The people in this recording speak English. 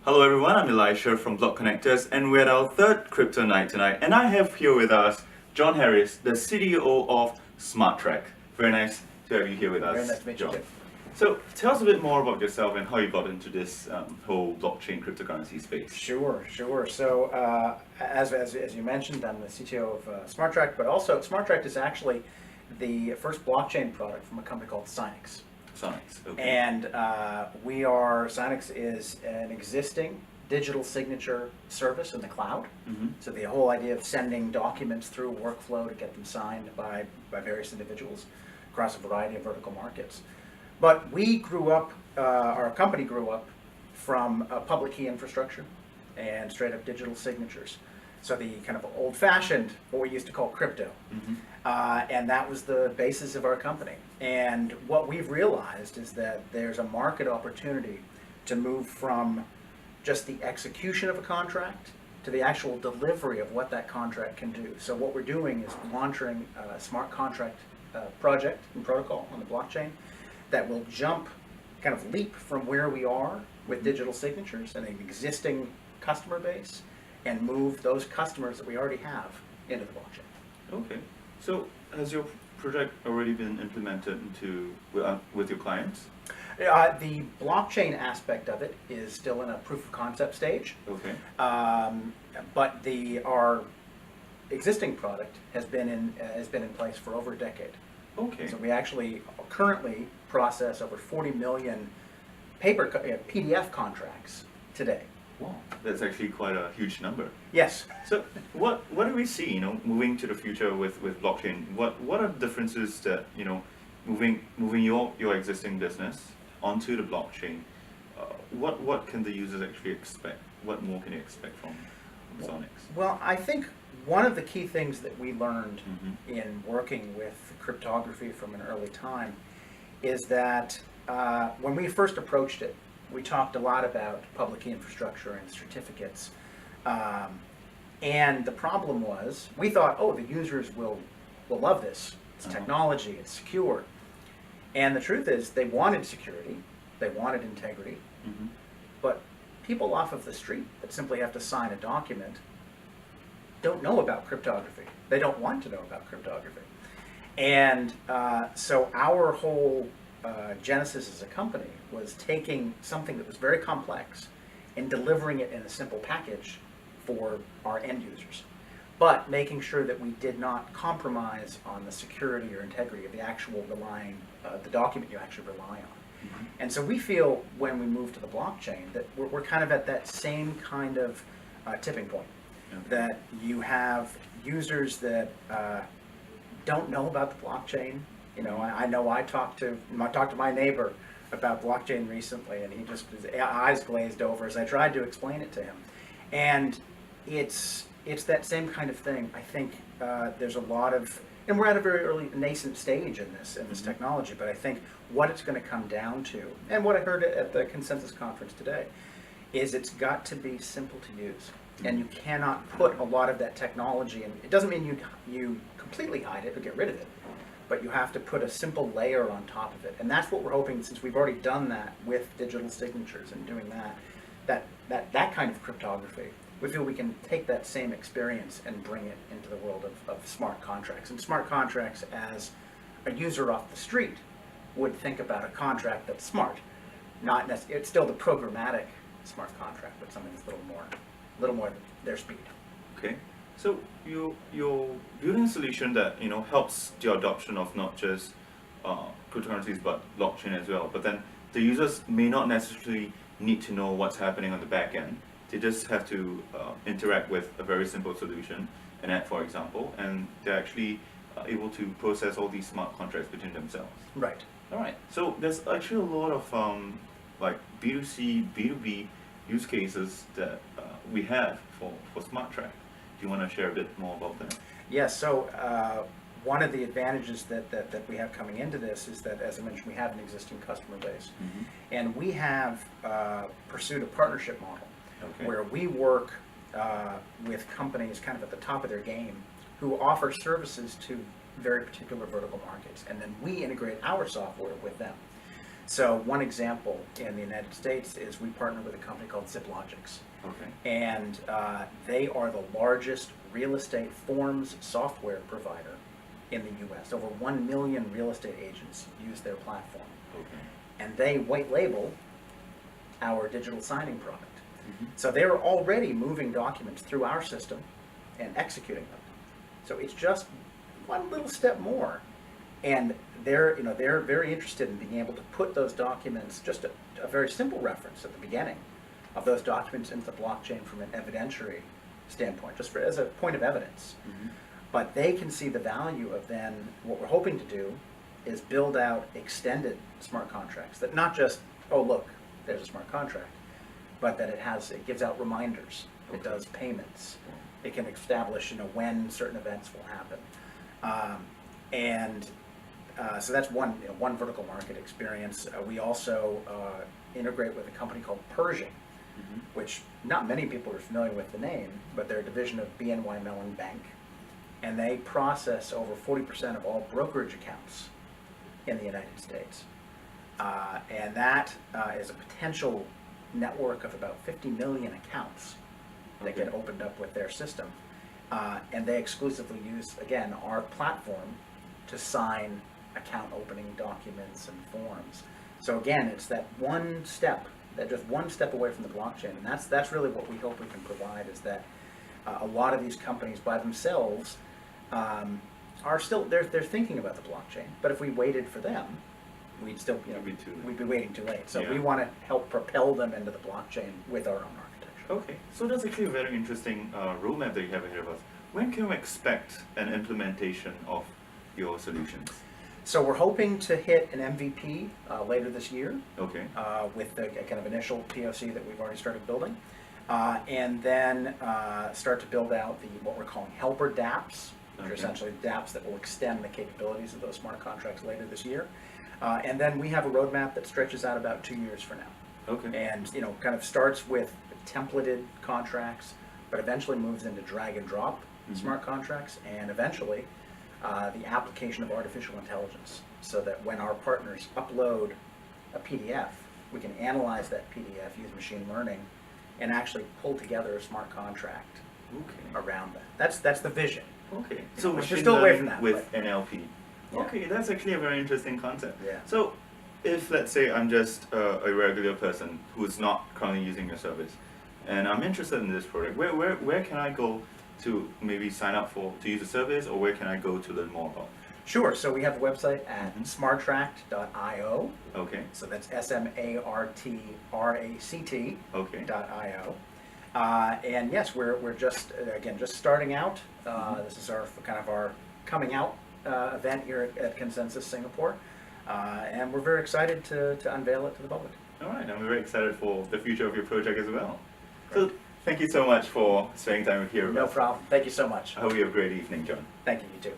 Hello everyone, I'm Elisha from Blockconnectors and we're at our third crypto night tonight, and I have here with us John Harris, the CDO of SmarTract. Very nice to have you here with us. Very nice to meet you, John. Jim. So tell us a bit more about yourself and how you got into this whole blockchain cryptocurrency space. Sure. So as you mentioned, I'm the CTO of SmarTract, but also SmarTract is actually the first blockchain product from a company called Sinex. Sonics, okay. And Sinex is an existing digital signature service in the cloud. Mhm. So the whole idea of sending documents through a workflow to get them signed by various individuals across a variety of vertical markets. But we grew up, our company grew up from public key infrastructure and straight up digital signatures. So the kind of old-fashioned, what we used to call crypto. Mhm. And that was the basis of our company. And what we've realized is that there's a market opportunity to move from just the execution of a contract to the actual delivery of what that contract can do. So what we're doing is launching a smart contract project and protocol on the blockchain that will leap from where we are with digital signatures and an existing customer base and move those customers that we already have into the blockchain. Okay. So has your project already been implemented with your clients? The blockchain aspect of it is still in a proof of concept stage, Okay. but our existing product has been in place for over a decade. Okay. So we actually currently process over 40 million PDF contracts today. Wow, that's actually quite a huge number. Yes. So what do we see, moving to the future with blockchain? What are the differences that, moving your existing business onto the blockchain, what can the users actually expect? What more can you expect from Sonics? Well, I think one of the key things that we learned Mhm. in working with cryptography from an early time is that when we first approached it, we talked a lot about public key infrastructure and certificates. And the problem was, we thought, the users will love this. It's technology, it's secure. And the truth is, they wanted security, they wanted integrity, Mhm. but people off of the street that simply have to sign a document don't know about cryptography. They don't want to know about cryptography. And so our whole genesis as a company was taking something that was very complex and delivering it in a simple package for our end users, but making sure that we did not compromise on the security or integrity of the actual the document you actually rely on. Mhm. And so we feel when we move to the blockchain that we're kind of at that same kind of tipping point, Okay. that you have users that don't know about the blockchain. I know I talked to my neighbor about blockchain recently, and his eyes glazed over as I tried to explain it to him. And it's that same kind of thing. I think there's a lot of, and we're at a very early nascent stage in this Mhm. technology, but I think what it's going to come down to, and what I heard at the Consensus Conference today, is it's got to be simple to use. And you cannot put a lot of that technology in. It doesn't mean you completely hide it or get rid of it, but you have to put a simple layer on top of it. And that's what we're hoping, since we've already done that with digital signatures and doing that kind of cryptography, we feel we can take that same experience and bring it into the world of smart contracts. And smart contracts, as a user off the street would think about a contract that's smart. Not necessarily, it's still the programmatic smart contract, but something that's a little more their speed. Okay, so you're building a solution that helps the adoption of not just cryptocurrencies but blockchain as well. But then the users may not necessarily need to know what's happening on the back end. They just have to interact with a very simple solution, an app, for example, and they're actually able to process all these smart contracts between themselves. Right. All right. So there's actually a lot of like B2C, B2B use cases that we have for SmarTract. Do you want to share a bit more about that? Yes. So one of the advantages that we have coming into this is that, as I mentioned, we have an existing customer base, Mhm. and we have pursued a partnership model Okay. where we work with companies kind of at the top of their game who offer services to very particular vertical markets, and then we integrate our software with them. So one example in the United States is we partner with a company called ZipLogix. Okay. And they are the largest real estate forms software provider in the US. Over 1 million real estate agents use their platform. Okay. And they white label our digital signing product. Mm-hmm. So they're already moving documents through our system and executing them. So it's just one little step more. And they're very interested in being able to put those documents, just a very simple reference at the beginning of those documents into the blockchain from an evidentiary standpoint, just as a point of evidence. Mm-hmm. But they can see the value of then, what we're hoping to do is build out extended smart contracts that not just, oh look, there's a smart contract, but that it gives out reminders, it Okay. does payments, it can establish when certain events will happen. So that's one vertical market experience. We also integrate with a company called Pershing, Mm-hmm. which not many people are familiar with the name, but they're a division of BNY Mellon Bank, and they process over 40% of all brokerage accounts in the United States. And that is a potential network of about 50 million accounts that get Okay. opened up with their system. And they exclusively use, again, our platform to sign account opening documents and forms. So again, it's that just one step away from the blockchain, and that's really what we hope we can provide, is that a lot of these companies by themselves are still, they're thinking about the blockchain, but if we waited for them, we'd still, It'd be too late. we'd be waiting too late. So Yeah. we want to help propel them into the blockchain with our own architecture. Okay, so that's actually a very interesting roadmap that you have ahead of us. When can we expect an implementation of your solutions? So we're hoping to hit an MVP later this year Okay. with the kind of initial POC that we've already started building, and then start to build out what we're calling helper dApps, which are Okay. essentially dApps that will extend the capabilities of those smart contracts later this year. And then we have a roadmap that stretches out about 2 years from now. Okay. And kind of starts with templated contracts, but eventually moves into drag and drop Mhm. smart contracts, and eventually the application of artificial intelligence, so that when our partners upload a PDF, we can analyze that PDF, use machine learning, and actually pull together a smart contract Okay. around that. That's the vision. Okay. So We're machine still away learning from that, with but- NLP. Yeah. Okay, that's actually a very interesting concept. Yeah. So, if let's say I'm just a regular person who's not currently using your service, and I'm interested in this product, where can I go to maybe sign up to use the service, or where can I go to learn more about? Sure. So we have a website at Mhm. smartract.io. Okay. So that's SmarTract.io. Okay. And yes, we're just starting out. Mhm. This is our coming out event here at Consensus Singapore, and we're very excited to unveil it to the public. All right. I'm very excited for the future of your project as well. So, thank you so much for spending time here with No us. problem. Thank you so much. I hope you have a great evening, John. Thank you. You too.